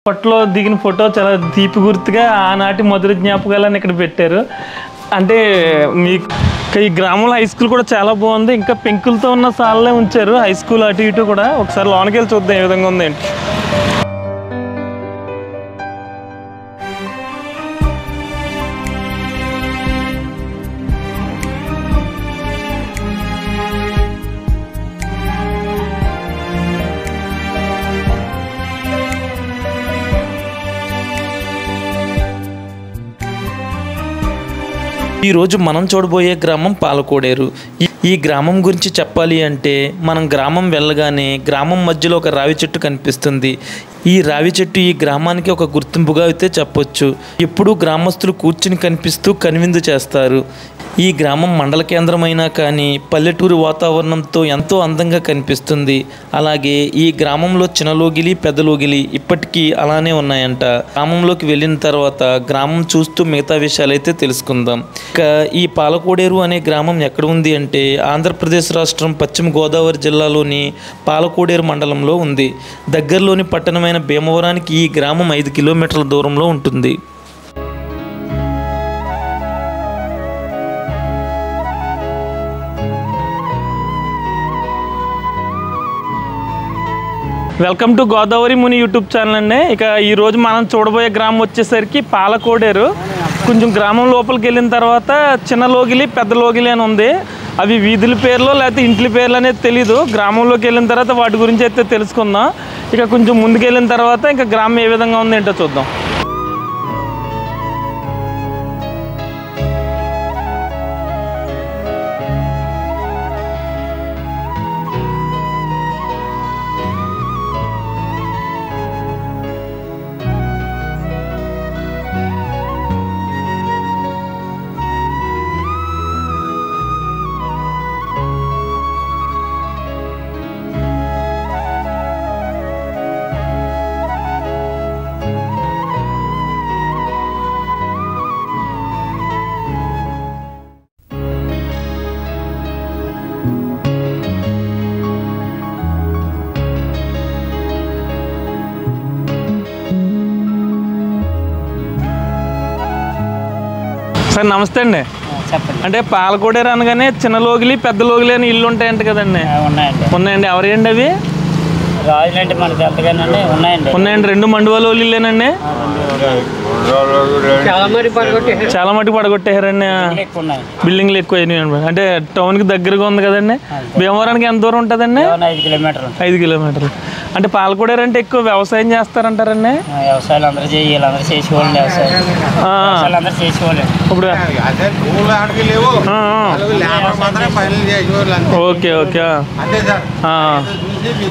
అప్పట్లో దిగిన ఫోటో చాలా తీపి గుర్తుగా ఆనాటి మధుర జ్ఞాపకాలని ఇక్కడ పెట్టారు. అంటే మీకు ఈ గ్రామంలో హై స్కూల్ కూడా చాలా బాగుంది. ఇంకా పెంకులతో ఉన్న సాలనే ఉంచారు హై స్కూల్ అటు ఇటు కూడా. ఒకసారి లోనికి వెళ్ళి చూద్దాం ఏ విధంగా ఉంది ఏంటి. ఈరోజు మనం చూడబోయే గ్రామం పాలకోడేరు. ఈ గ్రామం గురించి చెప్పాలి అంటే మనం గ్రామం వెళ్ళగానే గ్రామం మధ్యలో ఒక రావి చెట్టు కనిపిస్తుంది. ఈ రావి చెట్టు ఈ గ్రామానికి ఒక గుర్తింపుగా అయితే చెప్పొచ్చు. ఎప్పుడూ గ్రామస్తులు కూర్చుని కనిపిస్తూ కనువిందు చేస్తారు. ఈ గ్రామం మండల కేంద్రమైనా కానీ పల్లెటూరు వాతావరణంతో ఎంతో అందంగా కనిపిస్తుంది. అలాగే ఈ గ్రామంలో చిన్నలోగిలి పెద్దలోగిలి ఇప్పటికీ అలానే ఉన్నాయంట. గ్రామంలోకి వెళ్ళిన తర్వాత గ్రామం చూస్తూ మిగతా విషయాలైతే తెలుసుకుందాం. ఇక ఈ పాలకోడేరు అనే గ్రామం ఎక్కడ ఉంది అంటే ఆంధ్రప్రదేశ్ రాష్ట్రం పశ్చిమ గోదావరి జిల్లాలోని పాలకోడేరు మండలంలో ఉంది. దగ్గరలోని పట్టణమైన భీమవరానికి ఈ గ్రామం 5 కిలోమీటర్ల దూరంలో ఉంటుంది. Welcome to Godavari Muni YouTube channel అండి. ఇక ఈరోజు మనం చూడబోయే గ్రామం వచ్చేసరికి పాలకోడేరు. కొంచెం గ్రామం లోపలికి వెళ్ళిన తర్వాత చిన్న లోగిలి పెద్ద లోగిలి అని ఉంది. అవి వీధుల పేర్లు లేకపోతే ఇంట్ల పేర్లు అనేది తెలీదు. గ్రామంలోకి వెళ్ళిన తర్వాత వాటి గురించి అయితే తెలుసుకుందాం. ఇక కొంచెం ముందుకు వెళ్ళిన తర్వాత ఇంకా గ్రామం ఏ విధంగా ఉంది ఏంటో చూద్దాం. సార్ నమస్తే అండి. చెప్పండి. అంటే పాలకోడేరు అనగానే చిన్న లోగిలి పెద్ద లోగిలి అని ఇల్లు ఉంటాయంట కదండి? ఉన్నాయండి. ఎవరేండి అవి? రాజులంటే మనకి ఎంతగానండి ఉన్నాయండి. 2 మండువాల ఇల్లేనండి. చాలా మటుకు పడగొట్టేశారండి. బిల్డింగ్లు ఎక్కువ అంటే టౌన్కి దగ్గరగా ఉంది కదండి. భీమవరానికి ఎంత దూరం ఉంటుందండి? 5 కిలోమీటర్లు. అంటే పాలకోడేరు అంటే ఎక్కువ వ్యవసాయం చేస్తారంటారండి? వ్యవసాయాలు అందరూ చేయాలి, అందరూ చేసేవాళ్ళు వ్యవసాయం అందరూ చేసేవాళ్ళు. ఇప్పుడు ఓకే ఓకే.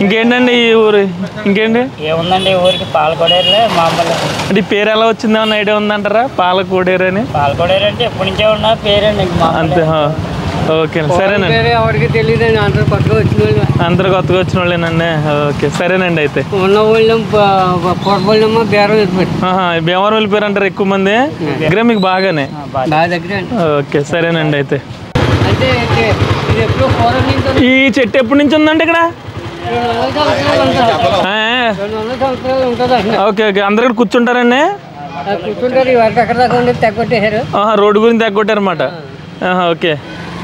ఇంకేంటండి ఈ ఊరు? ఇంకేంటి ఏముందండి ఊరికి పాలకోడేరులే మామూలు. అంటే పేరు ఎలా వచ్చింది ఏమన్నా ఐడియా ఉందంటారా? పాలకోడేరు అని. పాలకోడేరు అంటే ఎప్పటి నుంచే ఉన్న పేరండి అంతే. ఓకే సరేనండి. ఎవరికి తెలియదండి, అందరూ కొత్తగా వచ్చిన వాళ్ళు. అందరు కొత్తగా వచ్చిన వాళ్ళేనండి. ఓకే సరేనండి. అయితే ఉన్న వాళ్ళేమో బేరం భీమవరం వెళ్ళిపోయారు అంటారు ఎక్కువ మంది దగ్గర మీకు బాగానే దగ్గర. ఓకే సరేనండి. అయితే అంటే ఈ చెట్టు ఎప్పటి నుంచి ఉందండి ఇక్కడ? Okay okay. అందరు ఇక్కడ కూర్చుంటారండి? కూర్చుంటారు. ఎక్కడ దాకా ఉండేది తగ్గొట్టేశారు. రోడ్డు గురించి తగ్గొట్టారు అనమాట. ఓకే.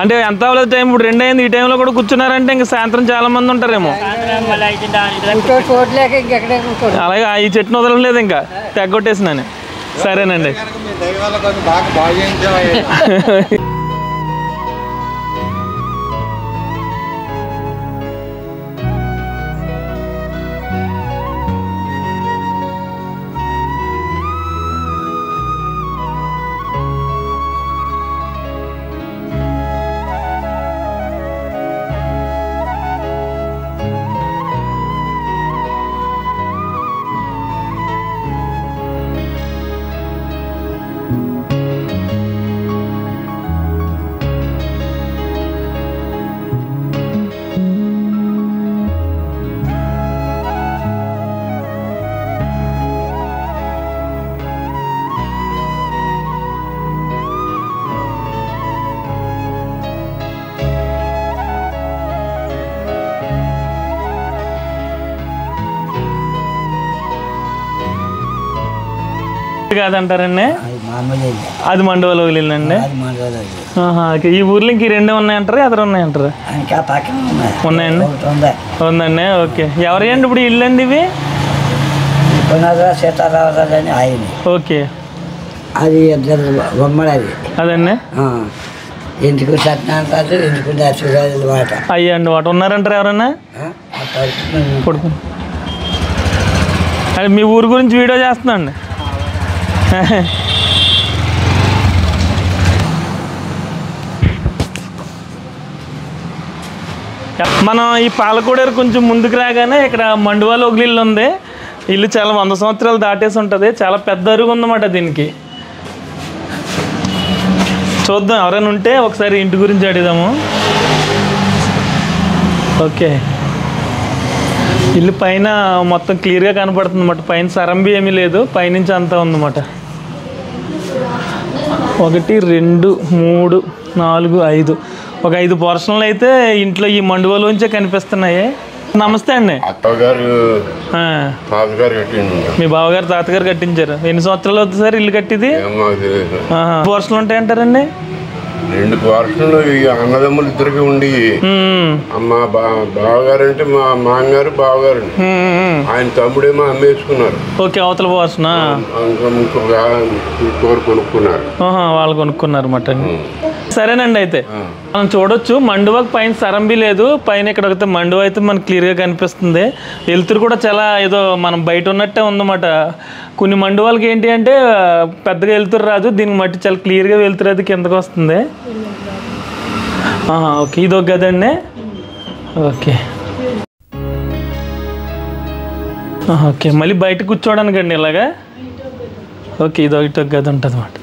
అంటే ఎంత అవ్వలేదు టైం? ఇప్పుడు 2 అయింది. ఈ టైంలో కూడా కూర్చున్నారంటే ఇంకా సాయంత్రం చాలా మంది ఉంటారేమో. అలాగే ఈ చెట్టును వదలలేదు ఇంకా తెగొట్టేసినాను. సరేనండి. కాదంటారండి? అది మామూలు అది మండువలో వదిలిందండి. అది మామూలు ఓకే. ఈ ఊర్లో ఇంక ఈ రెండే ఉన్నాయంటారా, ఎదురు ఉన్నాయంటారా? ఇంకా పక్కన ఉన్నాయండి. ఉందండి. ఓకే. ఎవరియండి ఇప్పుడు ఇల్లు అండి ఇవి? పునర్రాజు సీతారామరాజు అని ఆయన. ఓకే. అది ఇద్దరు బొమ్మలు అది. అదండి. ఎందుకు సత్యనారాయణ రాజు, ఎందుకు నరసింహరాజు మాట అయ్యండి. వాటి ఉన్నారంటారా ఎవరన్నా? పడుకుని అది మీ ఊరు గురించి వీడియో చేస్తున్నా అండి. మనం ఈ పాలకోడేరు కొంచెం ముందుకు రాగానే ఇక్కడ మండువాలో ఒక ఇల్లు ఉంది. ఇల్లు చాలా 100 సంవత్సరాలు దాటేసి ఉంటుంది. చాలా పెద్ద అరుగు ఉందన్నమాట దీనికి. చూద్దాం, ఎవరైనా ఉంటే ఒకసారి ఇంటి గురించి అడుగుదాము. ఓకే. ఇల్లు పైన మొత్తం క్లియర్గా కనపడుతుంది అన్నమాట. పైన సరంబి ఏమీ లేదు, పైనుంచి అంతా ఉందన్నమాట. 1 2 3 4 5 ఒక 5 పోర్షన్లు అయితే ఇంట్లో ఈ మండువలోంచే కనిపిస్తున్నాయి. నమస్తే అండి. మీ బావగారు తాతగారు కట్టించారు. ఎన్ని సంవత్సరాలు అవుతుంది సార్ ఇల్లు కట్టిది? పోర్షన్లు ఉంటాయంటారండి? 2 పోర్షన్లు అన్నదమ్ములు ఇద్దరికి ఉండి, మా బావగారు అంటే మా మామగారు బావగారు, ఆయన తమ్ముడేమో అమ్మేసుకున్నారు. ఓకే. అవతల పోర్షన్ కొనుక్కున్నారు. వాళ్ళు కొనుక్కున్నారు అన్నమాట. సరేనండి. అయితే మనం చూడొచ్చు మండువాకి పైన సరంబి లేదు, పైన ఇక్కడ ఒక మండువ అయితే మనకు క్లియర్గా కనిపిస్తుంది. వెలుతురు కూడా చాలా ఏదో మనం బయట ఉన్నట్టే ఉందన్నమాట. కొన్ని మండువాళ్ళకి ఏంటి అంటే పెద్దగా వెలుతురు రాదు, దీనికి మట్టి చాలా క్లియర్గా వెలుతురు అది కిందకు వస్తుంది. ఓకే. ఇది ఒక గది అండి. ఓకే. ఓకే. మళ్ళీ బయట కూర్చోవడానికి అండి ఇలాగా. ఓకే. ఇది ఒక గది ఉంటుంది అన్నమాట.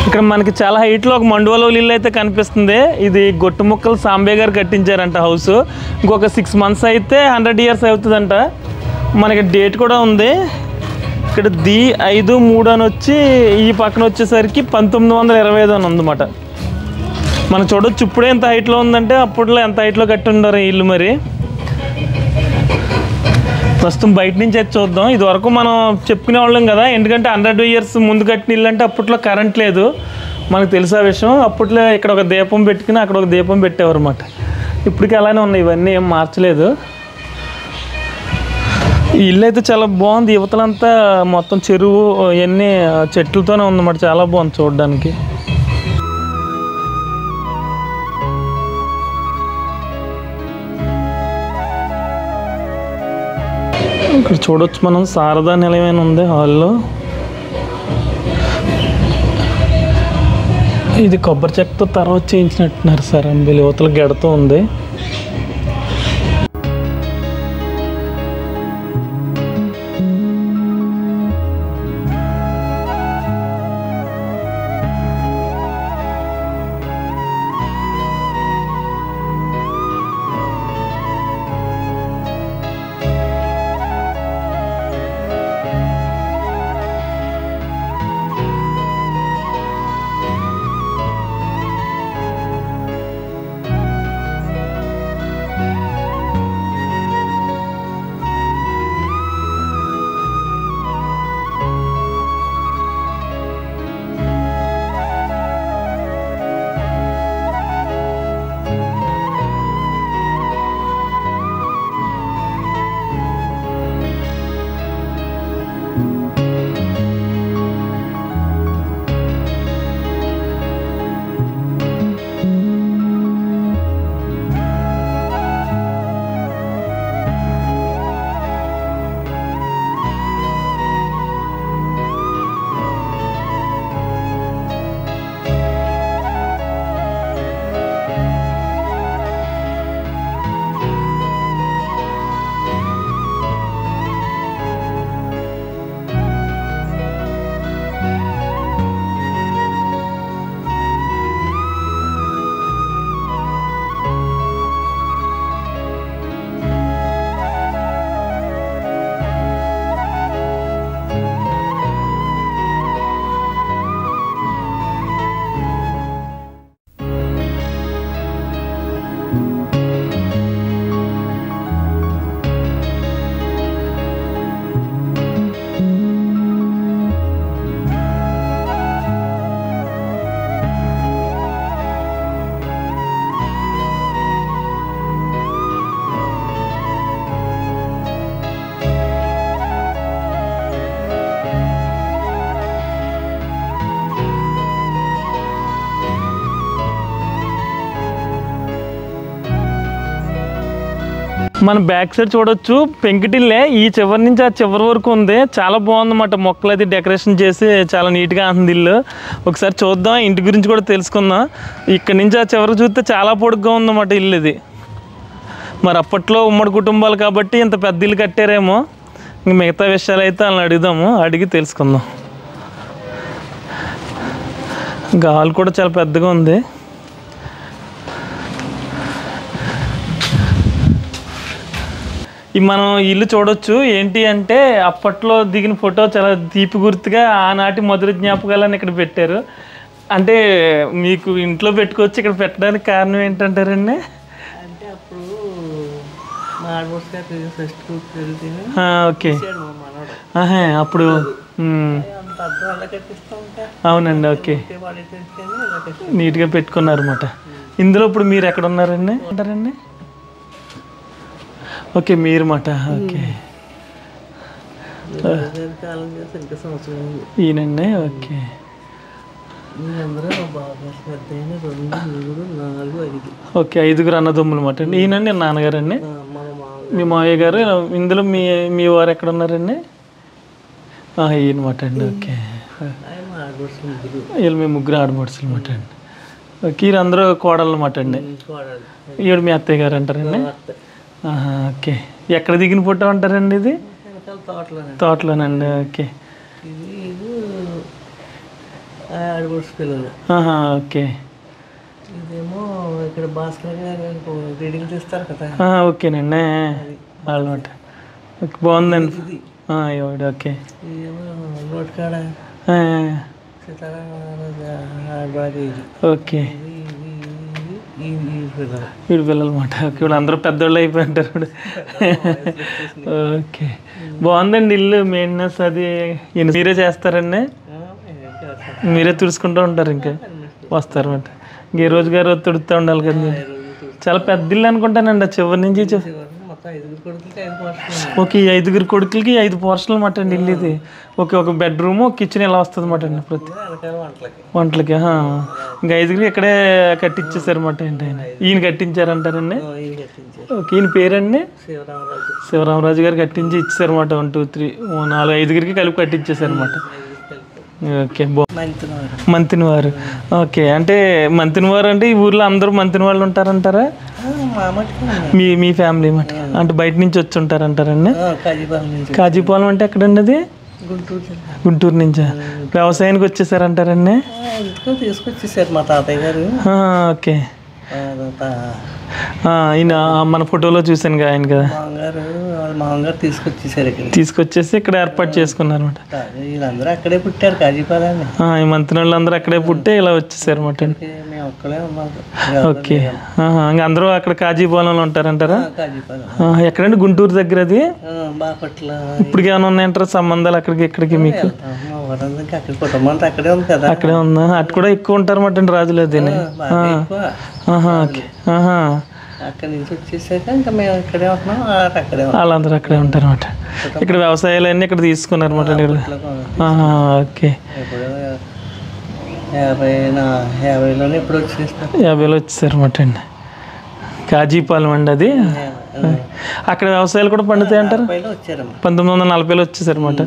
ఇక్కడ మనకి చాలా హైట్లో ఒక మండువలో ఇల్లు అయితే కనిపిస్తుంది. ఇది గొట్టుముక్కలు సాంబే గారు కట్టించారంట హౌస్. ఇంకొక 6 months అయితే 100 years అవుతుందంట. మనకి డేట్ కూడా ఉంది. ఇక్కడ D5-3 అని వచ్చి ఈ పక్కన వచ్చేసరికి 1925 అని ఉందన్నమాట. మనం చూడొచ్చు ఇప్పుడే ఎంత హైట్లో ఉందంటే అప్పట్లో ఎంత హైట్లో కట్టి ఉండరు ఈ ఇల్లు. మరి ప్రస్తుతం బయట నుంచి అయితే చూద్దాం. ఇది వరకు మనం చెప్పుకునే వాళ్ళం కదా, ఎందుకంటే 100 years ముందు కట్టిన ఇల్లు అంటే అప్పట్లో కరెంట్ లేదు, మనకు తెలిసే విషయం. అప్పట్లో ఇక్కడ ఒక దీపం పెట్టుకుని అక్కడ ఒక దీపం పెట్టేవారు అన్నమాట. ఇప్పటికీ అలానే ఉన్నాయి, ఇవన్నీ ఏం మార్చలేదు. ఈ ఇల్లు అయితే చాలా బాగుంది. యువతలంతా మొత్తం చెరువు ఇవన్నీ చెట్లతోనే ఉందన్నమాట. చాలా బాగుంది చూడడానికి. ఇక్కడ చూడొచ్చు మనం శారదా నిలయమైన ఉంది హాల్లో. ఇది కొబ్బరి చెక్కతో తర్వాత చేయించినట్టున్నారు సార్. అంబిలి యువతల గెడతో ఉంది. మన బ్యాక్ సైడ్ చూడొచ్చు పెంకుటిల్లే. ఈ చివరి నుంచి ఆ చివరి వరకు ఉంది. చాలా బాగుందన్నమాట. మొక్కలు అది డెకరేషన్ చేసి చాలా నీట్గా ఉంది ఇల్లు. ఒకసారి చూద్దాం, ఇంటి గురించి కూడా తెలుసుకుందాం. ఇక్కడ నుంచి ఆ చివరికి చూస్తే చాలా పొడుగ్గా ఉందన్నమాట ఇల్లు ఇది. మరి అప్పట్లో ఉమ్మడి కుటుంబాలు కాబట్టి ఇంత పెద్ద ఇల్లు కట్టారేమో. ఇంక మిగతా విషయాలు అయితే వాళ్ళని అడుగుదాము, అడిగి తెలుసుకుందాం. గాలి కూడా చాలా పెద్దగా ఉంది. మనం ఇల్లు చూడొచ్చు. ఏంటి అంటే అప్పట్లో దిగిన ఫోటో చాలా తీపి గుర్తుగా ఆనాటి మధుర జ్ఞాపకాలని ఇక్కడ పెట్టారు. అంటే మీకు ఇంట్లో పెట్టుకోవచ్చు, ఇక్కడ పెట్టడానికి కారణం ఏంటంటారండి? అంటే అప్పుడు ఓకే. అప్పుడు అవునండి. ఓకే, నీట్గా పెట్టుకున్నారు అన్నమాట. ఇందులో ఇప్పుడు మీరు ఎక్కడ ఉన్నారండి అంటారండి? ఓకే, మీరు మాట. ఓకే, ఈయనండి. ఓకే, ఓకే, 5 అన్నదమ్ములు మాట అండి. ఈయనండి నాన్నగారు అండి, మీ మావయ్య గారు. ఇందులో మీ వారు ఎక్కడ ఉన్నారండి? ఈయన మాట అండి. ఓకే, వీళ్ళు మీ 3 ఆడబడుచులు మాట అండి. ఓకే, వీరందరూ కోడళ్ళు మాట అండి. ఈవిడ మీ అత్తయ్య గారు అంటారండి? ఓకే, ఎక్కడ దిగిన ఫోటో అంటారండి ఇది? తోటలోనండి. ఓకే, ఓకే, ఇదేమో ఇక్కడ భాస్కర్ గారు రీడింగ్ తీస్తారు కదా. ఓకేనండి, వాళ్ళమాట. బాగుందండి. ఓకే, నోటికాడ ఓకే, వీడు పిల్లలు మాట. ఓకే, వీళ్ళు అందరూ పెద్దోళ్ళు అయిపోయి ఉంటారు ఇప్పుడు. ఓకే, బాగుందండి ఇల్లు. మెయింటెనెన్స్ అది మీరే చేస్తారండి? మీరే తుడుచుకుంటూ ఉంటారు? ఇంకా వస్తారు అన్నమాట. ఇంకే రోజుగారు తుడుతూ ఉండాలి కదా. చాలా పెద్ద ఇల్లు అనుకుంటానండి చివరి నుంచి. ఓకే, 5 కొడుకులకి 5 పోర్షన్లు అన్నమాట అండి ఇల్లు ఇది. ఓకే, ఒక బెడ్రూమ్, ఒక కిచెన్ ఇలా వస్తుంది అన్నమాట అండి ప్రతి వంటలకి. ఇంకా 5 ఇక్కడే కట్టించేసారు అన్నమాట. ఏంటి ఈయన కట్టించారంటారండి? ఓకే, ఈయన పేరండి? శివరామరాజు గారు కట్టించి ఇచ్చేసారు అన్నమాట. 1 2 3 4 5 కలిపి కట్టించేసారు అన్నమాట. ఓకే మంచివారు. మంతినివారు. ఓకే, అంటే మంతినివారు అంటే ఈ ఊర్లో అందరూ మంతిని వాళ్ళు ఉంటారంటారా? మా మటుకు మీ ఫ్యామిలీ మటుకు అంటే బయట నుంచి వచ్చి ఉంటారంటారండి? కాజీపాలెం నుంచి. కాజీపాలెం అంటే ఎక్కడండి అది? గుంటూరు జిల్లా. గుంటూరు నుంచా? వ్యవసాయానికి వచ్చేసారంటారండి? ఎందుకో తీసుకొచ్చేసారు మా తాతయ్య గారు. ఓకే. ఈయన మన ఫోటోలో చూశాను కదా ఆయన కదా, మామగారు తీసుకొచ్చేసారు ఇక్కడ. తీసుకొచ్చేసి ఇక్కడ ఏర్పాటు చేసుకున్నారు అనమాట. వీళ్ళందరూ అక్కడే పుట్టారు కాజీపాలని. ఈ మంత్రి వాళ్ళందరూ అక్కడే పుట్టే ఇలా వచ్చేసారు అనమాట. మేము ఒక్కడే ఉన్నాం. ఓకే, ఇంకా అందరూ అక్కడ కాజీపాలెంలో ఉంటారంటారా? కాజీపాలెం ఎక్కడండి? గుంటూరు దగ్గర అది. బాపట్ల. ఇప్పటికి ఏమైనా ఉన్నాయంటారా సంబంధాలు అక్కడికి ఇక్కడికి మీకు? అక్కడ కుటుంబం అంతా అక్కడే ఉంది కదా. అక్కడే ఉందా? అటు కూడా ఎక్కువ ఉంటారన్నమాట రాజులు అది. అక్కడి నుంచి వచ్చేసాక ఇంకా మేము ఇక్కడే ఉంటున్నాం. అక్కడే వాళ్ళందరూ అక్కడే ఉంటారు అనమాట. ఇక్కడ వ్యవసాయాలన్నీ ఇక్కడ తీసుకున్నారు అనమాట. ఓకే. ఇప్పుడు 50లోనే ఇప్పుడు వచ్చేస్తారు. 50లో వచ్చేసారు అనమాట అండి. కాజీపాలెం అండి అది. అక్కడ వ్యవసాయాలు కూడా పండుతాయి అంటారు. 1940లో వచ్చేసారు అనమాట.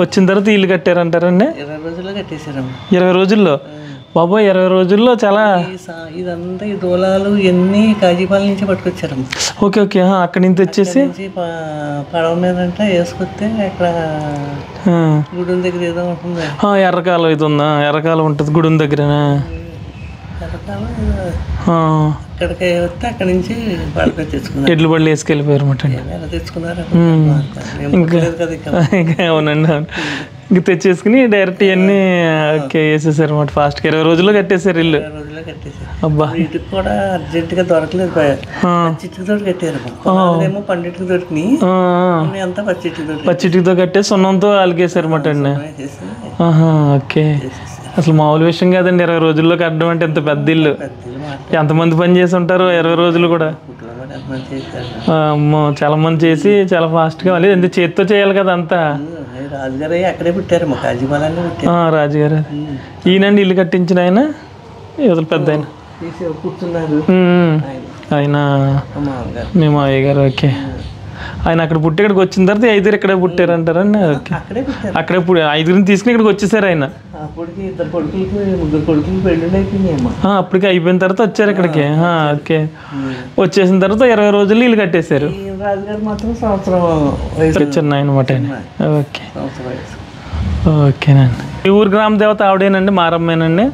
వచ్చిన తర్వాత ఇల్లు కట్టారంటారండి. 20 రోజుల్లో కట్టేశారు. 20 రోజుల్లో? బాబోయ్, 20 రోజుల్లో చాలా. ఇదంతా ఈ దూలాలు ఎన్ని కాజీపాలెం నుంచి పట్టుకొచ్చారు. ఓకే ఓకే, అక్కడి నుంచి వచ్చేసి పడవ మీద అంటే వేసుకొస్తే అక్కడ గుడి దగ్గర ఏదో ఉంటుంది. ఎర్రకాలం ఇది ఉందా? ఎర్రకాలం ఉంటుంది గుడి దగ్గర. అక్కడికి వస్తే అక్కడి నుంచి పడవ తెచ్చుకున్నారు. ఎడ్లు బళ్ళు వేసుకెళ్ళిపోయారు అనమాట. తెచ్చుకున్నారు ఇంకా. అవునండి, అవును. ఇంక తెచ్చేసుకుని డైరెక్ట్ ఇవన్నీ వేసేసారు అనమాట. ఫాస్ట్గా 20 రోజుల్లో కట్టేసారు ఇల్లు. అబ్బా, వీటికి కూడా అర్జెంటుగా దొరకలేదు. పచ్చిటితో కట్టారు. ఏమో పండిటికి దొరికినాయి. అంతా పచ్చిటితో కట్టేసి సున్నంతో అలిగేసారు అనమాట అండి. ఓకే, అసలు మామూలు విషయం కాదండి 20 రోజుల్లో కట్టడం అంటే. ఎంత పెద్ద ఇల్లు, ఎంతమంది పని చేసి ఉంటారు 20 రోజులు కూడా. అమ్మో, చాలా మంది చేసి చాలా ఫాస్ట్గా. మళ్ళీ ఎంత చేతితో చేయాలి కదా అంతా. రాజుగారు అక్కడే పుట్టారు, మా కాజీపాలెంలో పుట్టారు. రాజుగారు ఈయనండి ఇల్లు కట్టించిన ఆయన, ఇవతల పెద్ద ఆయన కూర్చున్నారు. ఆయన మీ మావయ్య గారు. ఓకే, ఆయన అక్కడ పుట్టి ఇక్కడికి వచ్చిన తర్వాత 5 ఇక్కడే పుట్టారంటారండి. ఓకే, అక్కడే 5 తీసుకుని ఇక్కడికి వచ్చేసారు ఆయన. అప్పటికి 2 కొడుకులకి 3 కొడుకులకి పెళ్ళిళ్ళు అయిపోయినాయి. అప్పటికి అయిపోయిన తర్వాత వచ్చారు ఇక్కడికి. ఓకే, వచ్చేసిన తర్వాత 20 రోజులు ఇల్లు కట్టేశారు. రాజుగారు మాత్రం సంవత్సరం చిన్న ఆయన అనమాట ఆయన. ఓకే ఓకేనండి. ఈ ఊరు గ్రామ దేవత ఆవిడేనండి, మారమ్మేనండి.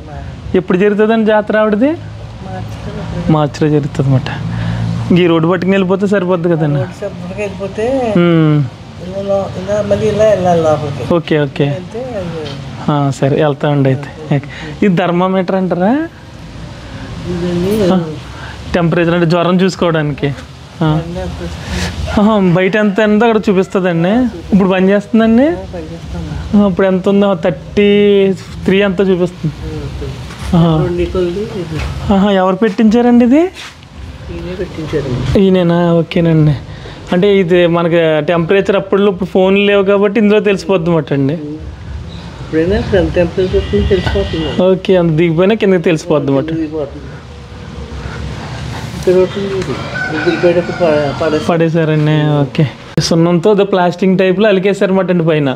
ఎప్పుడు జరుగుతుందండి జాతర ఆవిడది? మార్చిలో జరుగుతుంది అనమాట. ఈ రోడ్డు పట్టుకుని వెళ్ళిపోతే సరిపోద్ది కదండి. వెళ్ళిపోతే మళ్ళీ ఇలా వెళ్ళాలి లోపలికి. ఓకే ఓకే, సరే వెళ్తామండి. అయితే ఇది థర్మామీటర్ అంటారా? టెంపరేచర్ అంటే జ్వరం చూసుకోవడానికి. బయట ఎంత ఉందో అక్కడ చూపిస్తుందండి. ఇప్పుడు పని చేస్తుందండి. ఇప్పుడు ఎంత ఉందో 33 ఎంతో చూపిస్తుంది. ఎవరు పెట్టించారండి ఇది? ఈయనేనా? ఓకేనండి. అంటే ఇది మనకి టెంపరేచర్ అప్పుడు ఇప్పుడు ఫోన్లు లేవు కాబట్టి ఇందులో తెలిసిపోద్ది అన్నమాట అండి. ఓకే, అంత దిగిపోయినా కిందకి తెలిసిపోద్ది అన్నమాట. పడేసారండి. ఓకే, సున్నంతో అదే ప్లాస్టిక్ టైప్లో అలికేసారన్నమాట అండి పైన.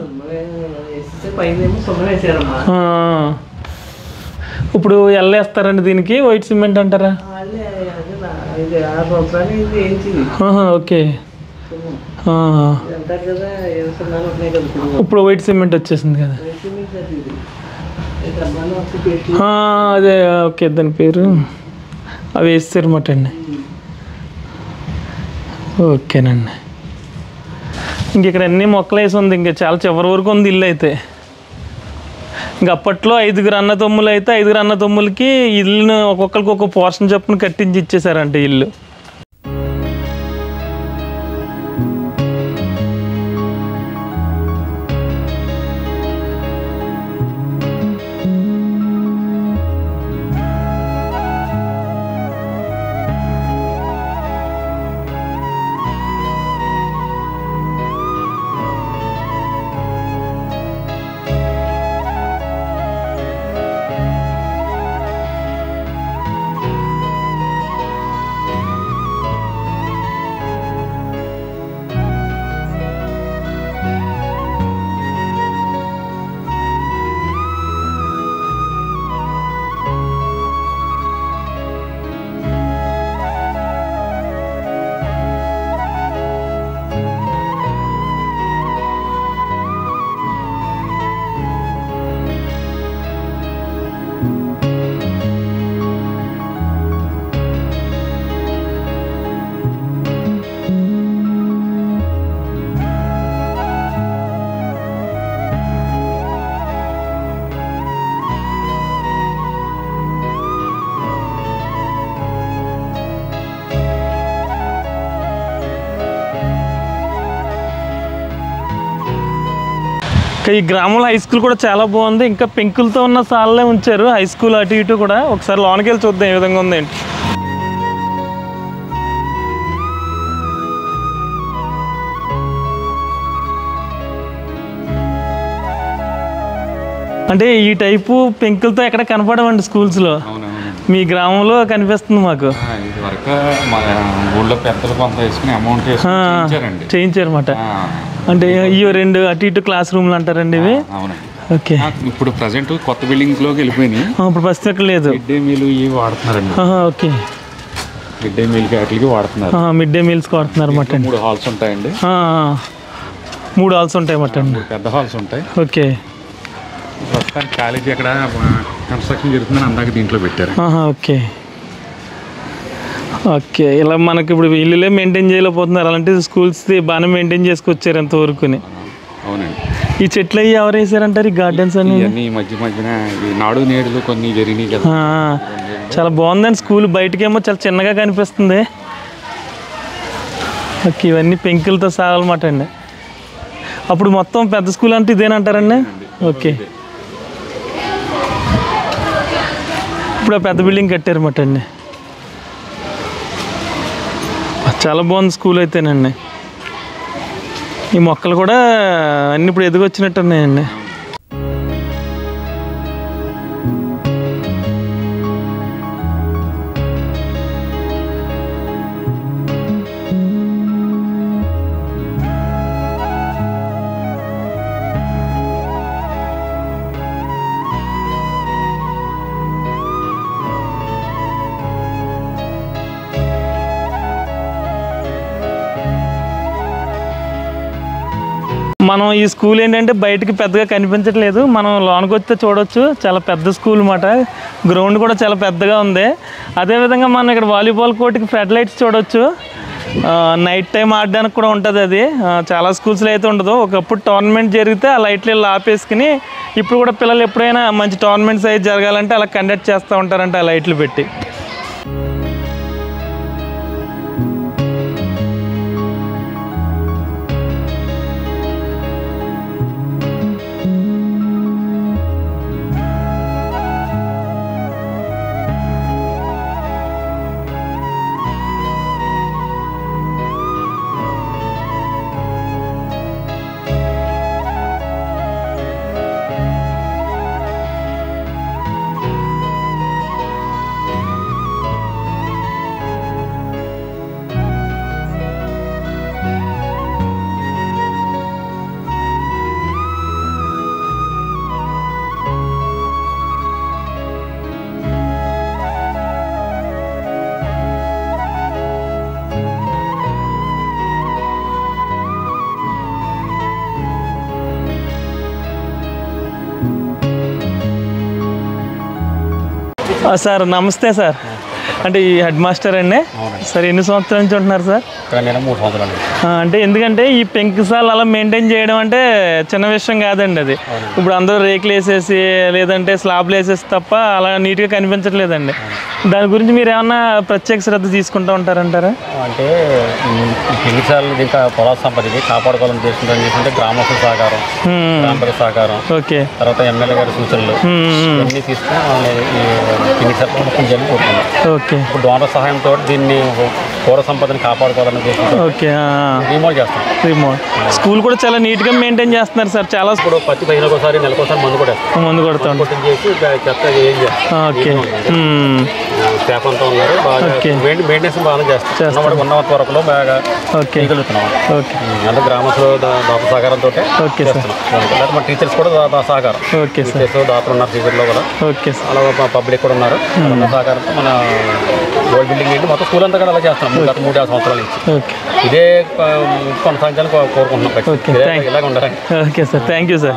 ఇప్పుడు ఎల్లేస్తారండి దీనికి? వైట్ సిమెంట్ అంటారా? ఓకే, ఇప్పుడు వైట్ సిమెంట్ వచ్చేసింది కదా. అదే, ఓకే, దాని పేరు అవి వేస్తారన్నమాట అండి. ఓకేనండి. ఇంక ఇక్కడ అన్ని మొక్కలు వేసి ఉంది. ఇంకా చాలా చివరి వరకు ఉంది ఇల్లు అయితే. ఇంక అప్పట్లో 5 అన్నదమ్ములు అయితే 5 అన్నదమ్ములకి ఇల్లును ఒక్కొక్కరికి ఒక్కొక్క పోర్షన్ చొప్పున కట్టించి ఇచ్చేసారంట ఇల్లు. ఈ గ్రామంలో హై స్కూల్ కూడా చాలా బాగుంది. ఇంకా పెంకులతో ఉన్న సాలే ఉంచారు హై స్కూల్ అటు ఇటు కూడా. ఒకసారి లోనికి వెళ్ళి చూద్దాం ఏ విధంగా ఉంది ఏంటి. అంటే ఈ టైపు పెంకులతో ఎక్కడ కనపడమండి స్కూల్స్లో. మీ గ్రామంలో కనిపిస్తుంది మాకు. చేయించారన్నమాట. అంటే ఈ 2 అటు ఇటు క్లాస్ రూమ్లు అంటారండి ఇవి. ఓకే. ఇప్పుడు ప్రజెంట్ కొత్త బిల్డింగ్స్ లోకి వెళ్ళిపోయినాయి. ఇప్పుడు ప్రస్తుతం ఎక్కడ లేదు. మిడ్ డే మీల్ ఇవి వాడుతున్నారండి. ఓకే. మిడ్ డే మీల్ వాటికి వాడుతున్నారు. మిడ్ డే మీల్స్ వాడుతున్నారు అన్నమాట. 3 హాల్స్ ఉంటాయండి. 3 హాల్స్ ఉంటాయి అన్నమాట అండి. పెద్ద హాల్స్ ఉంటాయి. ఓకే. ప్రస్తుతానికి కాలేజీ అక్కడ కన్స్ట్రక్షన్ జరుగుతుందని అందాక దీంట్లో పెట్టారు. ఓకే. ఓకే. ఇలా మనకి ఇప్పుడు ఇల్లులే మెయింటైన్ చేయలేకపోతున్నారు. అలాంటి స్కూల్స్ బాగానే మెయింటైన్ చేసుకొచ్చారు ఎంతవరకుని. అవునండి. ఈ చెట్లు అవి ఎవరు వేసారంటారు? ఈ గార్డెన్స్ అన్ని మధ్యన నాడు నేడులు కొన్ని జరిగినాయి కదా. చాలా బాగుందండి స్కూల్. బయటకేమో చాలా చిన్నగా కనిపిస్తుంది. ఓకే. ఇవన్నీ పెంకులతో సాగాలన్నమాట అండి. అప్పుడు మొత్తం పెద్ద స్కూల్ అంటే ఇదేనంటారండి? ఓకే. ఇప్పుడు పెద్ద బిల్డింగ్ కట్టారన్నమాట అండి. చాలా బాగుంది స్కూల్ అయితేనండి. ఈ మొక్కలు కూడా అన్నీ ఇప్పుడు ఎదిగొచ్చినట్టు ఉన్నాయండి. మనం ఈ స్కూల్ ఏంటంటే బయటకి పెద్దగా కనిపించట్లేదు. మనం లోనికి వస్తే చూడవచ్చు. చాలా పెద్ద స్కూల్ అన్నమాట. గ్రౌండ్ కూడా చాలా పెద్దగా ఉంది. అదేవిధంగా మనం ఇక్కడ వాలీబాల్ కోర్టుకి ఫ్లడ్ లైట్స్ చూడవచ్చు. నైట్ టైం ఆడడానికి కూడా ఉంటుంది అది. చాలా స్కూల్స్లో అయితే ఉండదు. ఒకప్పుడు టోర్నమెంట్ జరిగితే ఆ లైట్లు ఇలా ఆపేసుకుని ఇప్పుడు కూడా పిల్లలు ఎప్పుడైనా మంచి టోర్నమెంట్స్ అయితే జరగాలంటే అలా కండక్ట్ చేస్తూ ఉంటారంట ఆ లైట్లు పెట్టి. సార్ నమస్తే సార్. అంటే ఈ హెడ్ మాస్టర్ అండి సార్. ఎన్ని సంవత్సరాల నుంచి ఉంటున్నారు సార్? 3 సంవత్సరాలు. అంటే ఎందుకంటే ఈ పెంకుసాలు అలా మెయింటైన్ చేయడం అంటే చిన్న విషయం కాదండి అది. ఇప్పుడు అందరూ రేకులు వేసేసి లేదంటే స్లాబ్లు వేసేసి తప్ప అలా నీట్గా కనిపించట్లేదండి. దాని గురించి మీరు ఏమన్నా ప్రత్యేక శ్రద్ధ తీసుకుంటూ ఉంటారంటారా? అంటే పెంకుసాలు ఇంకా పొలాల సంపదకి కాపాడుకోవాలని చేసుకుంటే గ్రామస్తుల సహకారం, గ్రామ సహకారం, ఓకే, తర్వాత ఎమ్మెల్యే గారి సూచనలు ఇవన్నీ తీసుకుని పెంకుసాలు కోరుకుంటున్నాం. ఓకే. ఇప్పుడు డోనర్ సహాయంతో దీన్ని పౌర సంపదని కాపాడుకోవాలని చేసుకుంటాం. ఓకే. రిమోట్ చేస్తాం. రిమోట్ స్కూల్ కూడా చాలా నీట్గా మెయింటైన్ చేస్తున్నారు సార్. చాలా ఇప్పుడు ప్రతి 15 నెలకోసారి మందు కూడా మందు కొడతాం చేసి చెత్త ఏం చేస్తాం. ఓకే. స్టాఫ్ అంతా ఉన్నారు. బాగా మెయింటెనెన్స్ బాగా చేస్తాం. ఉన్నంత వరకు బాగా చేయగలుగుతున్నాం. ఓకే. అంటే గ్రామస్తులు దాత సహకారంతో ఓకే సార్. మన టీచర్స్ కూడా సహకారం. Okay sir. టీచర్స్ దాతలు ఉన్నారు టీచర్లో కూడా. Okay sir. అలా పబ్లిక్ కూడా ఉన్నారు. సహకారంతో మన ఓల్డ్ బిల్డింగ్ ఏంటి మొత్తం స్కూల్ అంతా కూడా అలా చేస్తాం గత 3-5 సంవత్సరాల నుంచి. ఇదే కొనసాగించాలని కోరుకుంటున్నాం. ఇలాగ ఉండాలని. Okay sir. Thank you sir.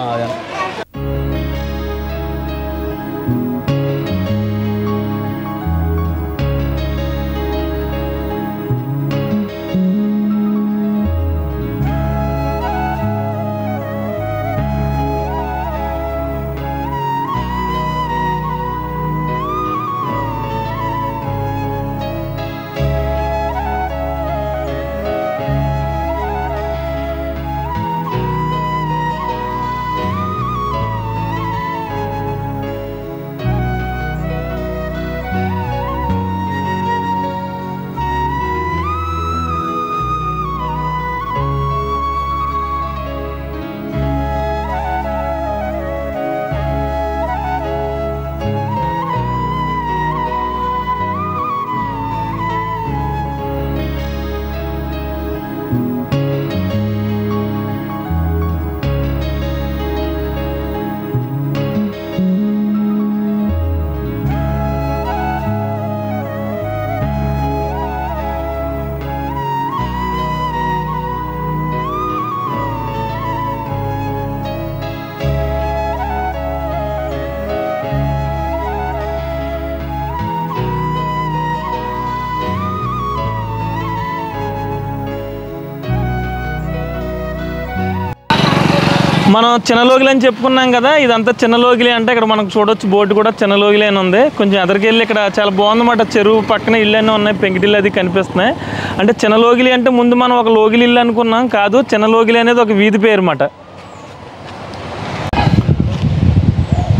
మనం చిన్న లోగిలి అని చెప్పుకున్నాం కదా, ఇదంతా చిన్న లోగిలి అంటే ఇక్కడ మనకు చూడొచ్చు బోర్డు కూడా చిన్న లోగిలి అని ఉంది. కొంచెం ఎదరికెళ్ళి ఇక్కడ చాలా బాగుందన్నమాట. చెరువు పక్కన ఇల్లు అన్నీ ఉన్నాయి, పెంకిటిల్లు అది కనిపిస్తున్నాయి. అంటే చిన్న లోగిలి అంటే ముందు మనం ఒక లోగిలి ఇల్లు అనుకున్నాం, కాదు చిన్న లోగిలి అనేది ఒక వీధి పేరు అన్నమాట.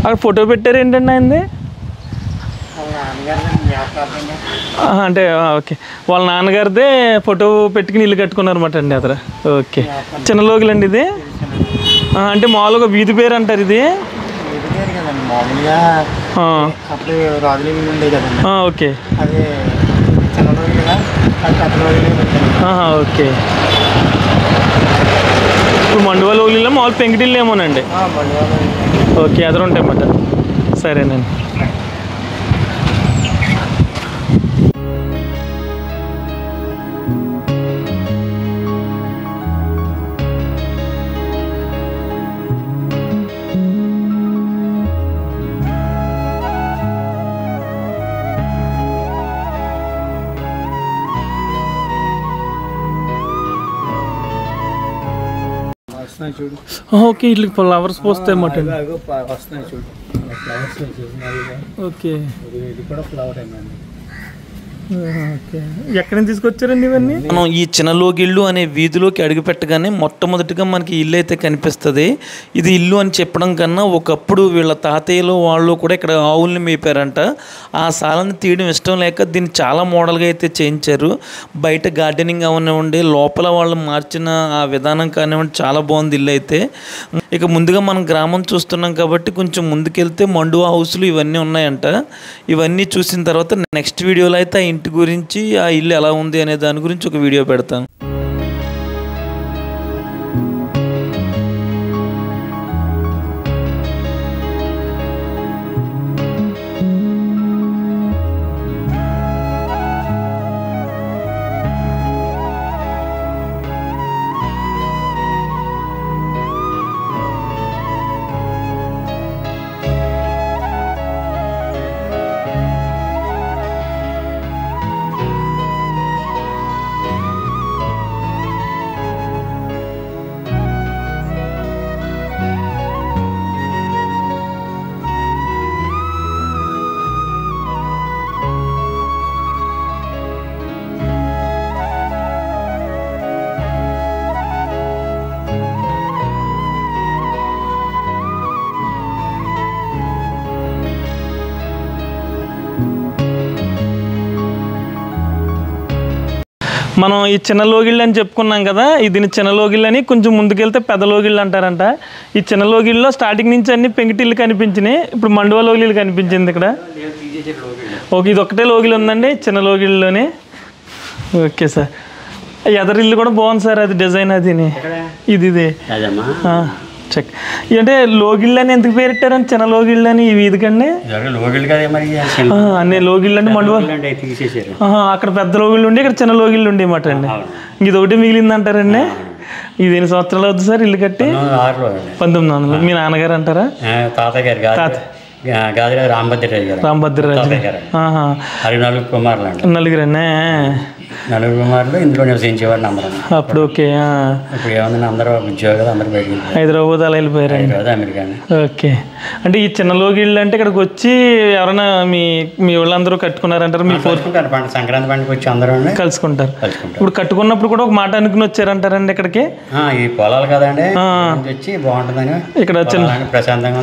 అక్కడ ఫోటో పెట్టారు ఏంటండి ఆయనది? అంటే ఓకే, వాళ్ళ నాన్నగారిదే ఫోటో పెట్టుకుని ఇల్లు కట్టుకున్నారు అన్నమాట అండి అతను. ఓకే, చిన్న లోగిలి అండి ఇది. అంటే మామూలుగా వీధి పేరు అంటారు ఇది. Okay okay. ఇప్పుడు మండువా లోగిలిలో మామూలు పెంకిటిల్లు ఏమోనండి. ఓకే, ఎదురు ఉంటాయి అన్నమాట. సరేనండి. ఓకే, ఇట్లా ఫ్లవర్స్ పోస్తాయి అన్నమాట. ఓకే, ఇది కూడా ఫ్లవర్ ఏనండి. ఎక్కడి నుంచి తీసుకొచ్చారండి ఇవన్నీ? మనం ఈ చిన్న లోగిళ్ళు అనే వీధిలోకి అడుగు పెట్టగానే మొట్టమొదటిగా మనకి ఇల్లు అయితే కనిపిస్తుంది. ఇది ఇల్లు అని చెప్పడం కన్నా ఒకప్పుడు వీళ్ళ తాతయ్యలు వాళ్ళు కూడా ఇక్కడ ఆవుల్ని మేపారంట. ఆ సాలను తీయడం ఇష్టం లేక దీన్ని చాలా మోడల్గా అయితే చేయించారు. బయట గార్డెనింగ్ అవనివ్వండి, లోపల వాళ్ళు మార్చిన ఆ విధానం కానివ్వండి, చాలా బాగుంది ఇల్లు అయితే. ఇక ముందుగా మనం గ్రామం చూస్తున్నాం కాబట్టి కొంచెం ముందుకెళ్తే మండువా హౌస్లు ఇవన్నీ ఉన్నాయంట. ఇవన్నీ చూసిన తర్వాత నెక్స్ట్ వీడియోలో అయితే ఆ ఇంటి గురించి, ఆ ఇల్లు ఎలా ఉంది అనే దాని గురించి ఒక వీడియో పెడతాను. మనం ఈ చిన్న లోగిళ్ళు అని చెప్పుకున్నాం కదా, ఇది చిన్న లోగిళ్ళు అని. కొంచెం ముందుకెళ్తే పెద్ద లోగిళ్ళు అంటారంట. ఈ చిన్న లోగిళ్ళలో స్టార్టింగ్ నుంచి అన్ని పెంకిటిల్లు కనిపించినాయి. ఇప్పుడు మండువా లోగిళ్ళు కనిపించింది ఇక్కడ. ఓకే, ఇది ఒక్కటే లోగిలి ఉందండి చిన్న లోగిళ్ళలోనే. ఓకే సార్, ఎదరిల్లు కూడా బాగుంది సార్, అది డిజైన్ అది ఇది చెక్. అంటే లోగిళ్ళు అని ఎందుకు పేరెట్టారని చిన్న లోగిళ్ళు అని ఈ వీధికండి? అన్నీ లోగిళ్ళు అంటే మండువా అక్కడ పెద్ద లోగిళ్ళు ఉండి ఇక్కడ చిన్న లోగిళ్ళు ఉండి అన్నమాట అండి. ఇది ఒకటి మిగిలింది అంటారండి. ఇది ఎన్ని సంవత్సరాలు అవుతుంది సార్ ఇల్లు కట్టి? 1900. మీ నాన్నగారు అంటారా? రాంభద్రరాజు. నలుగురన్నా? నలుగురు కుమారులు ఇందులో నివసించేవాడిని అందరం. అప్పుడు ఓకే. ఇప్పుడు ఏమన్నా అందరూ ఉద్యోగాలు అందరూ బయటికి హైదరాబాద్ అలా వెళ్ళిపోయారు. అమెరికా. ఓకే, అంటే ఈ చిన్న లోగిళ్ళు అంటే ఇక్కడికి వచ్చి ఎవరైనా మీ వాళ్ళందరూ కట్టుకున్నారంటారు? మీ సంక్రాంతి పండుగ వచ్చి అందరూ కలుసుకుంటారు. ఇప్పుడు కట్టుకున్నప్పుడు కూడా ఒక మాట అనుకుని వచ్చారంటారండి ఇక్కడికి? ఈ పొలాలు కదండి వచ్చి బాగుంటుందని ఇక్కడ ప్రశాంతంగా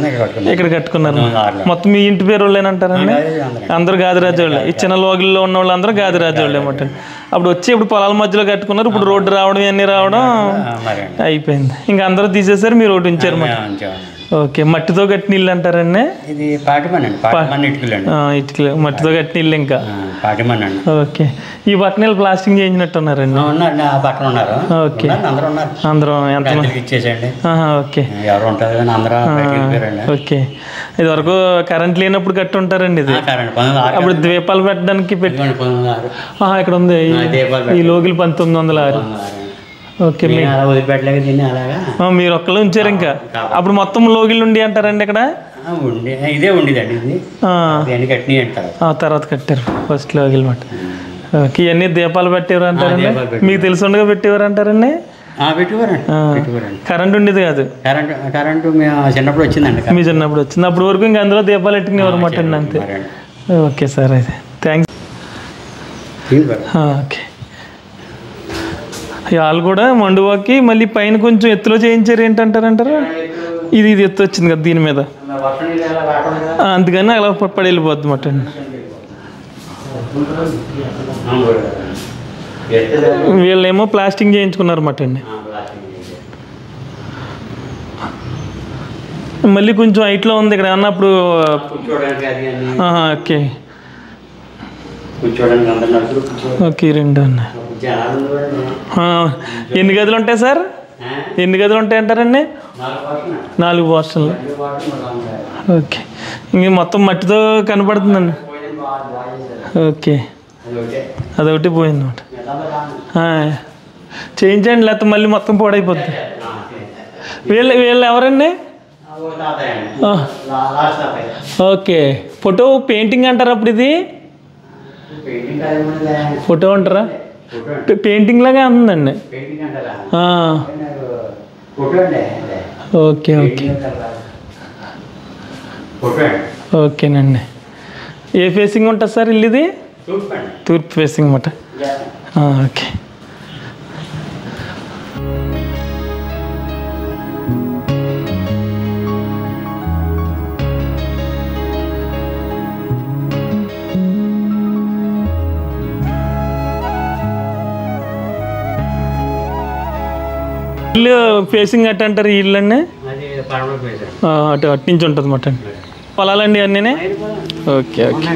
ఇక్కడ కట్టుకున్నారు. మొత్తం మీ ఇంటి పేరు వాళ్ళేనంటారండి? అందరూ గాదిరాజు వాళ్ళే. ఈ చిన్న లోగిల్లో ఉన్న వాళ్ళందరూ గాదిరాజు వాళ్ళే అన్నమాట. అప్పుడు వచ్చి ఇప్పుడు పొలాల మధ్యలో కట్టుకున్నారు. ఇప్పుడు రోడ్డు రావడం ఇవన్నీ రావడం అయిపోయింది. ఇంకా అందరూ తీసేసారు, మీరు ఒకటి ఉంచారు. ఓకే, మట్టితో కట్టిన ఇల్లు అంటారండి? ఇది ఇటుకలు మట్టితో కట్టిన ఇల్లు. ఇంకా ఓకే, ఈ పక్కన ప్లాస్టింగ్ చేయించినట్టు ఉన్నారండి? ఓకే, అందరూ ఎంత ఇచ్చేసండి. Okay okay. ఇది వరకు కరెంట్ లేనప్పుడు కట్టి ఉంటారండి ఇది. అప్పుడు ద్వీపాలు పెట్టడానికి ఇక్కడ ఉంది ఈ లోగిలి 1906. ఓకే, మీరు ఒక్కళ్ళు ఉంచారు. ఇంకా అప్పుడు మొత్తం లోగిళ్ళు ఉండి అంటారండి ఇక్కడ? ఇదే ఉండేదండి, తర్వాత కట్టారు ఫస్ట్ లోగిల్ మాట. ఓకే, ఇవన్నీ దీపాలు పెట్టేవారు అంటారండి? మీకు తెలిసి ఉండగా పెట్టేవారు అంటారండి? పెట్టుకోరండి. కరెంట్ ఉండేది కాదు. కరెంటు మేము చిన్నప్పుడు వచ్చిందండి. మీ చిన్నప్పుడు వచ్చింది. అప్పటి వరకు ఇంకా అందులో దీపాలు ఎట్టుకునేవారు మాట అండి. అంతే. ఓకే సార్, అయితే థ్యాంక్స్. ఓకే, వాళ్ళు కూడా మండువాకి మళ్ళీ పైన కొంచెం ఎత్తులో చేయించారు. ఏంటంటారు ఇది ఎత్తు వచ్చింది కదా దీని మీద, అందుకని అలా పడి వెళ్ళిపోద్ది మాట అండి. వీళ్ళేమో ప్లాస్టింగ్ చేయించుకున్నారు మాట అండి. మళ్ళీ కొంచెం హైట్లో ఉంది ఇక్కడ అన్నప్పుడు. ఓకే ఓకే, 2 అన్న. ఎన్ని గదులు ఉంటాయి సార్? ఎన్ని గదులు ఉంటాయి అంటారండి? 4 పోర్షన్లు. ఓకే, ఇంక మొత్తం మట్టితో కనపడుతుందండి. ఓకే, అదొకటి పోయిందన్నమాట. చేయించండి, లేకపోతే మళ్ళీ మొత్తం పాడైపోద్ది. వీళ్ళు ఎవరండి? ఓకే, ఫోటో పెయింటింగ్ అంటారు అప్పుడు. ఇది ఫోటో అంటారా? పెయింటింగ్ లాగా ఉందండి. ఓకే ఓకే ఓకేనండి. ఏ ఫేసింగ్ ఉంటుంది సార్ ఇల్లు? ఇది తూర్పు ఫేసింగ్ అన్నమాట. ఓకే. ఇల్లు ఫేసింగ్ అట్ట అంటారు ఈ ఇల్లు అండి? అటు నుంచి ఉంటుంది అన్నమాట. పొలాలండి అన్నీ? Okay okay.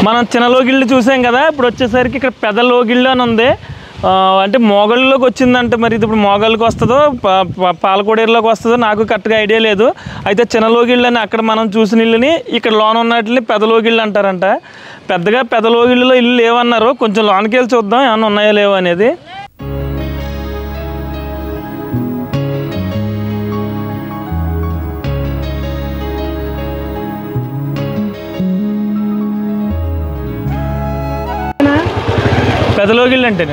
మనం చిన్న లోగిళ్ళు చూసాం కదా. ఇప్పుడు వచ్చేసరికి ఇక్కడ పెద్ద లోగిళ్ళు అని ఉంది. అంటే మోగళ్ళలోకి వచ్చిందంటే మరి ఇది ఇప్పుడు మోగళ్ళకి వస్తుందో పాలకోడేరులోకి వస్తుందో నాకు కరెక్ట్గా ఐడియా లేదు. అయితే చిన్న లోగిళ్ళు అని అక్కడ మనం చూసిన ఇల్లుని ఇక్కడ లోన ఉన్నట్లని పెద్ద లోగిళ్ళు అంటారంట. పెద్ద లోగిళ్ళలో ఇల్లు లేవన్నారు. కొంచెం లోనకి వెళ్ళి చూద్దాం ఏమన్నా ఉన్నాయో లేవో అనేది. పెద్ద లోగిళ్ళు అంటే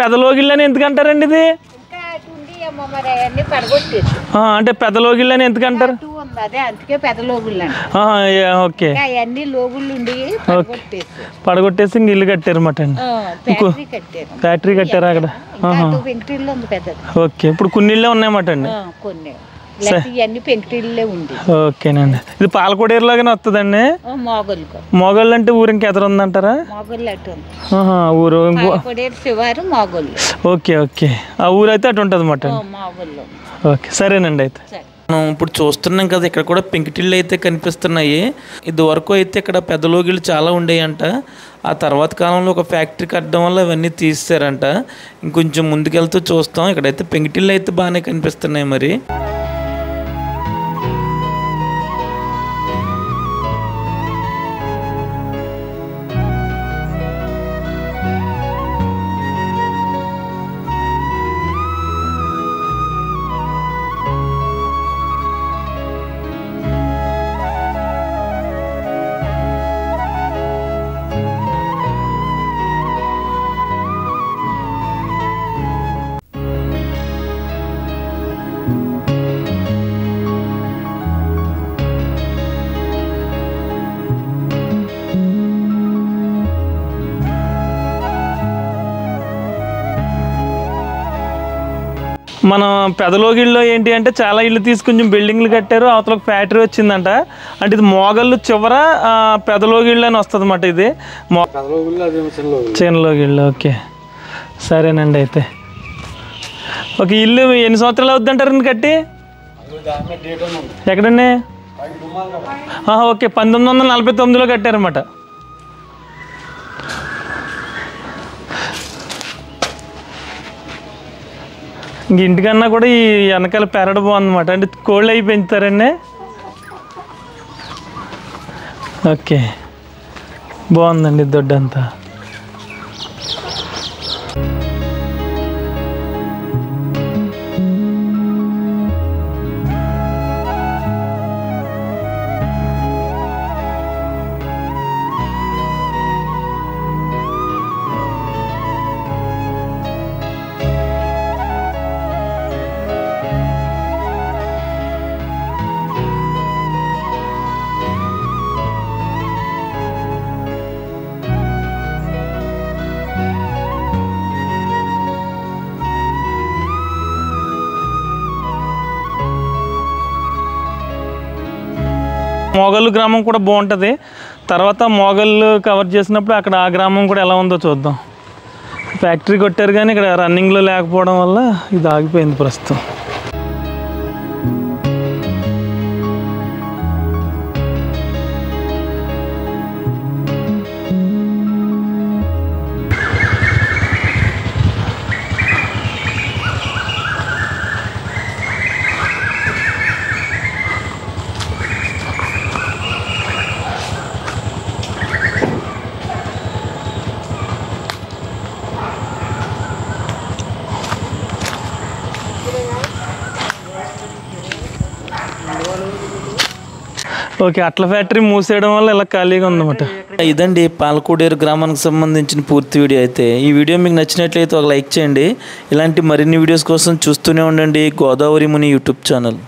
పెద్ద లోగిళ్ళు అని ఎందుకంటారండి ఇది? అంటే పెద్ద లోగిళ్ళు అని ఎందుకంటారు? ఓకే, పడగొట్టేసి ఇంక ఇల్లు కట్టారు అన్నమాట అండి. ఫ్యాక్టరీ కట్టారు అక్కడ. ఓకే, ఇప్పుడు కొన్ని ఇళ్ళే ఉన్నాయన్నమాట అండి. ఇవన్నీ పెంకుటిల్లే ఉంది. ఓకేనండి. ఇది పాలకోడేరులాగానే వస్తుందండి. మొగళ్ళు అంటే ఊరు ఇంకా ఎదురు ఉందంటారా? ఊరు శివారు మొగళ్ళు. Okay okay. ఆ ఊరు అయితే అటు ఉంటుంది అన్నమాట. ఓకే సరేనండి. అయితే మనం ఇప్పుడు చూస్తున్నాం కదా, ఇక్కడ కూడా పెంకుటిళ్ళు అయితే కనిపిస్తున్నాయి. ఇది వరకు అయితే ఇక్కడ పెద్ద లోగిళ్ళు చాలా ఉండేయంట. ఆ తర్వాత కాలంలో ఒక ఫ్యాక్టరీ కట్టడం వల్ల అవన్నీ తీస్తారంట. ఇంకొంచెం ముందుకెళ్తూ చూస్తాం. ఇక్కడైతే పెంకుటిళ్ళు అయితే బాగానే కనిపిస్తున్నాయి. మరి మన పెదలోగిల్లో ఏంటి అంటే చాలా ఇల్లు తీసి కొంచెం బిల్డింగ్లు కట్టారు. అవతల ఒక ఫ్యాక్టరీ వచ్చిందంట. అంటే ఇది మోగళ్ళు చివర పెదలోగిళ్ళు అని వస్తుంది అన్నమాట. ఇది చిన్నలోగిళ్ళు. ఓకే సరేనండి. అయితే ఒక ఇల్లు ఎన్ని సంవత్సరాలు అవుద్ది అంటారండి కట్టి? ఎక్కడండి? ఓకే 1949లో కట్టారన్నమాట. ఇంక ఇంటికన్నా కూడా ఈ వెనకాల పెరడు బాగుందన్నమాట. అంటే కోళ్ళు అవి పెంచుతారండి. ఓకే బాగుందండి దొడ్డంతా. మోగళ్ళు గ్రామం కూడా బాగుంటుంది. తర్వాత మోగళ్ళు కవర్ చేసినప్పుడు అక్కడ ఆ గ్రామం కూడా ఎలా ఉందో చూద్దాం. ఫ్యాక్టరీ కొట్టారు కానీ ఇక్కడ రన్నింగ్లో లేకపోవడం వల్ల ఇది ఆగిపోయింది ప్రస్తుతం. ఓకే అట్ల ఫ్యాక్టరీ మూసేయడం వల్ల ఇలా ఖాళీగా ఉందన్నమాట. ఇదండి పాలకోడేరు గ్రామానికి సంబంధించిన పూర్తి వీడియో. అయితే ఈ వీడియో మీకు నచ్చినట్లయితే ఒక లైక్ చేయండి. ఇలాంటి మరిన్ని వీడియోస్ కోసం చూస్తూనే ఉండండి గోదావరి ముని యూట్యూబ్ ఛానల్.